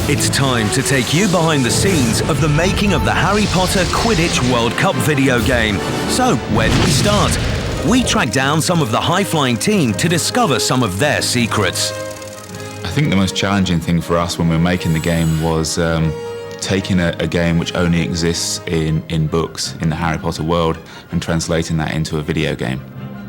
It's time to take you behind the scenes of the making of the Harry Potter Quidditch World Cup video game. So, where do we start? We track down some of the high-flying team to discover some of their secrets. I think the most challenging thing for us when we were making the game was taking a game which only exists in books in the Harry Potter world and translating that into a video game.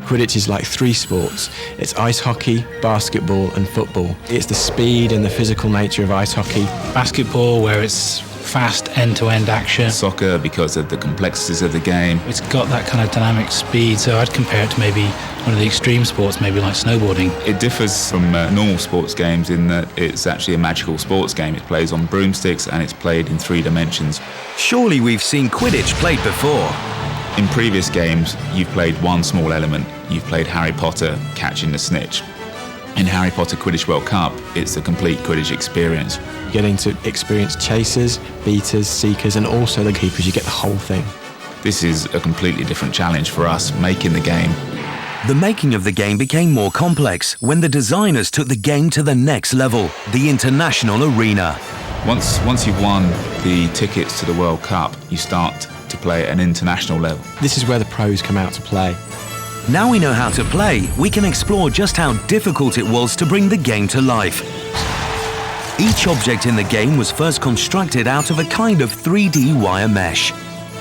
Quidditch is like 3 sports. It's ice hockey, basketball and football. It's the speed and the physical nature of ice hockey. Basketball, where it's fast end-to-end action. Soccer, because of the complexities of the game. It's got that kind of dynamic speed, so I'd compare it to maybe one of the extreme sports, maybe like snowboarding. It differs from normal sports games in that it's actually a magical sports game. It plays on broomsticks and it's played in 3 dimensions. Surely we've seen Quidditch played before. In previous games, you've played one small element. You've played Harry Potter catching the snitch. In Harry Potter Quidditch World Cup, it's a complete Quidditch experience. Getting to experience chasers, beaters, seekers and also the keepers. You get the whole thing. This is a completely different challenge for us, making the game. The making of the game became more complex when the designers took the game to the next level, the international arena. Once you've won the tickets to the World Cup, you start to play at an international level. This is where the pros come out to play. Now we know how to play, we can explore just how difficult it was to bring the game to life. Each object in the game was first constructed out of a kind of 3D wire mesh.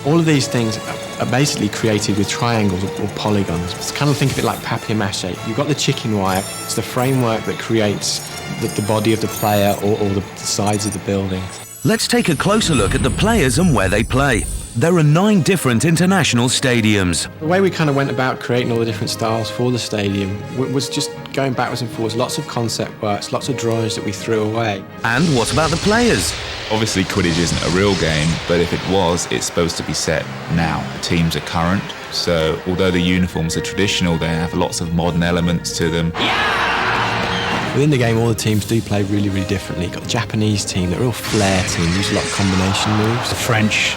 All of these things are basically created with triangles or polygons. It's kind of think of it like papier-mâché. You've got the chicken wire, it's the framework that creates the body of the player or the sides of the buildings. Let's take a closer look at the players and where they play. There are 9 different international stadiums. The way we kind of went about creating all the different styles for the stadium was just going backwards and forwards, lots of concept works, lots of drawings that we threw away. And what about the players? Obviously Quidditch isn't a real game, but if it was, it's supposed to be set now. The teams are current, so although the uniforms are traditional, they have lots of modern elements to them. Within the game, all the teams do play really, really differently. You've got the Japanese team, they're a real flair team, use a lot of combination moves. The French,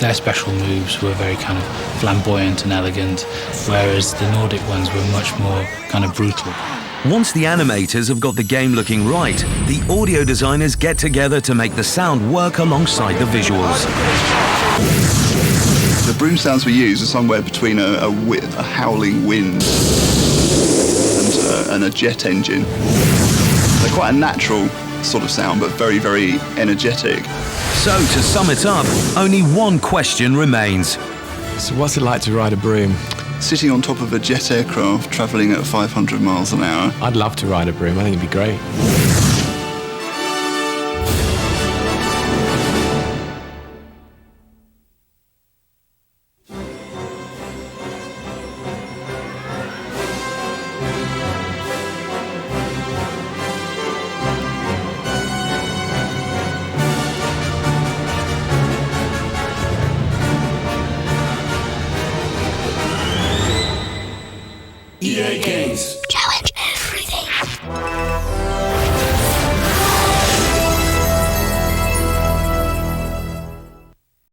their special moves were very kind of flamboyant and elegant, whereas the Nordic ones were much more kind of brutal. Once the animators have got the game looking right, the audio designers get together to make the sound work alongside the visuals. The broom sounds we use are somewhere between a howling wind and a jet engine. They're quite a natural sort of sound, but very, very energetic. So, to sum it up, only one question remains. So what's it like to ride a broom? Sitting on top of a jet aircraft travelling at 500 miles an hour. I'd love to ride a broom, I think it'd be great. EA Games.